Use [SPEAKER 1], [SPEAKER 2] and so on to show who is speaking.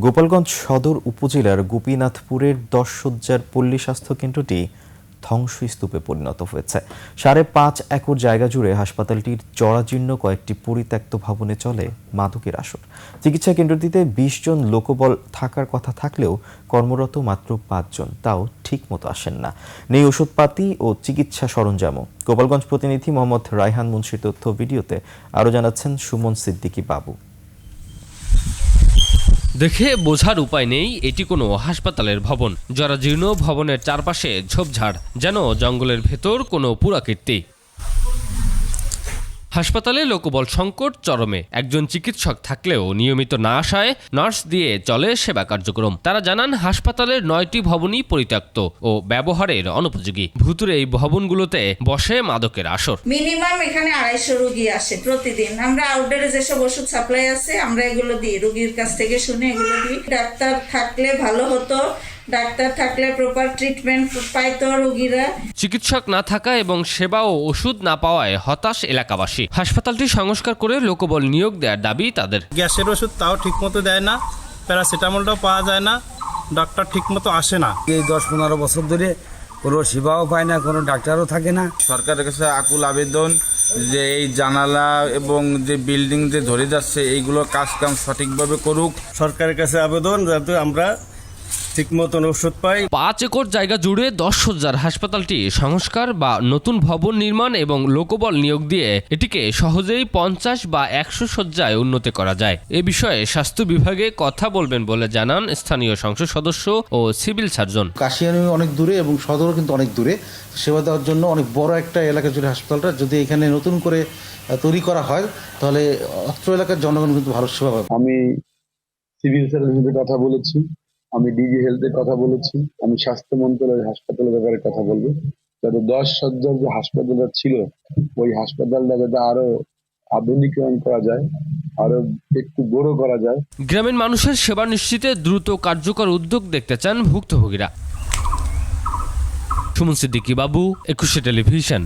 [SPEAKER 1] গোপালগঞ্জ সদর উপজেলার গোপীনাথপুরের 10 শয্যার পল্লী স্বাস্থ্য কেন্দ্রটি ধ্বংসস্তূপে পরিণত হয়েছে। 5.5 একর জায়গা জুড়ে হাসপাতালটির জরাজীর্ণ কয়েকটি পরিত্যক্ত ভবনে চলে মাদকের আসর। চিকিৎসা কেন্দ্রটিতে 20 জন লোকবল থাকার কথা থাকলেও কর্মরত মাত্র 5 জন, তাও ঠিকমতো আসেন না। নেই ওষুধপাতি ও চিকিৎসা সরঞ্জামও। গোপালগঞ্জ প্রতিনিধি মোহাম্মদ রায়হান মুন্সির তথ্য ভিডিওতে আরও জানাচ্ছেন সুমন সিদ্দিকী বাবু।
[SPEAKER 2] দেখে বোঝার উপায় নেই এটি কোনো হাসপাতালের ভবন। জরাজীর্ণ ভবনের চারপাশে ঝোপঝাড়, যেন জঙ্গলের ভেতর কোনো পুরাকীর্তি। হাসপাতালে লোকবল সংকট চরমে। একজন চিকিৎসক থাকলেও নিয়মিত না আসায় নার্স দিয়ে চলে সেবা কার্যক্রম। তারা জানান হাসপাতালের 9টি ভবনই পরিত্যক্ত ও ব্যবহারের অনুপযোগী। ভুতুরে এই ভবনগুলোতে বসে মাদকের আসর।
[SPEAKER 3] মিনিমাম এখানে 250 রোগী আসে প্রতিদিন। আমরা আউটডোরে যেসব ওষুধ সাপ্লাই আছে আমরা এগুলো দিই, রোগীর কাছ থেকে শুনে এগুলো দিই। ডাক্তার থাকলে ভালো হতো, ডাক্তার থাকলে প্রপার ট্রিটমেন্ট পাইতো রোগীরা।
[SPEAKER 2] চিকিৎসক না থাকা এবং সেবা ও ওষুধ না পাওয়ায় হতাশ এলাকাবাসী। হাসপাতালটি সংস্কার করে লোকবল নিয়োগ দেওয়ার দাবি তাদের।
[SPEAKER 4] গ্যাসের ওষুধ তাও ঠিকমতো দেয় না, প্যারাসিটামলটাও পাওয়া যায় না, ডক্টর ঠিকমতো আসে না।
[SPEAKER 5] এই 10-15 বছর ধরে কোনো সেবাও পায় না, কোনো ডাক্তারও থাকে না।
[SPEAKER 6] সরকারের কাছে আকুল আবেদন যে এই জানালা এবং যে বিল্ডিং যে ধরে যাচ্ছে এইগুলো কাম সঠিকভাবে করুক।
[SPEAKER 4] সরকারের কাছে আবেদন যাতে আমরা ঠিক মতন ওষুধ পাই।
[SPEAKER 2] 5 একর জায়গা জুড়ে 10 শয্যার হাসপাতালটি সংস্কার বা নতুন ভবন নির্মাণ এবং লোকবল নিয়োগ দিয়ে এটিকে সহজেই 50 বা 100 শয্যায় উন্নতি করা যায়। এ বিষয়ে স্বাস্থ্য বিভাগে কথা বলবেন বলে জানান স্থানীয় সংসদ সদস্য ও সিভিল সার্জন।
[SPEAKER 7] কাশিয়ানি অনেক দূরে এবং সদরও কিন্তু অনেক দূরে। সেবা দেওয়ার জন্য অনেক বড় একটা এলাকা জুড়ে হাসপাতালটা যদি এখানে নতুন করে তৈরি করা হয় তাহলে অত্র এলাকার জনগণ কিন্তু ভালো সেবা পাবে।
[SPEAKER 8] আমি সিভিল সার্জনের কথা বলেছি, আমি ডিজি হেলথের কথা বলেছি, আমি স্বাস্থ্য মন্ত্রণালয়ের হাসপাতালের ব্যাপারে কথা বলবো যাতে 10 শয্যার যে হাসপাতালটা ছিল ওই হাসপাতালটা যাতে আরো আধুনিকরণ করা যায়, আরো একটু বড় করা যায়।
[SPEAKER 2] গ্রামের মানুষের সেবা নিশ্চিতে দ্রুত কার্যকর উদ্যোগ দেখতে চান ভুক্তভোগীরা। সুমন সিদ্দিকী বাবু, 21 টেলিভিশন।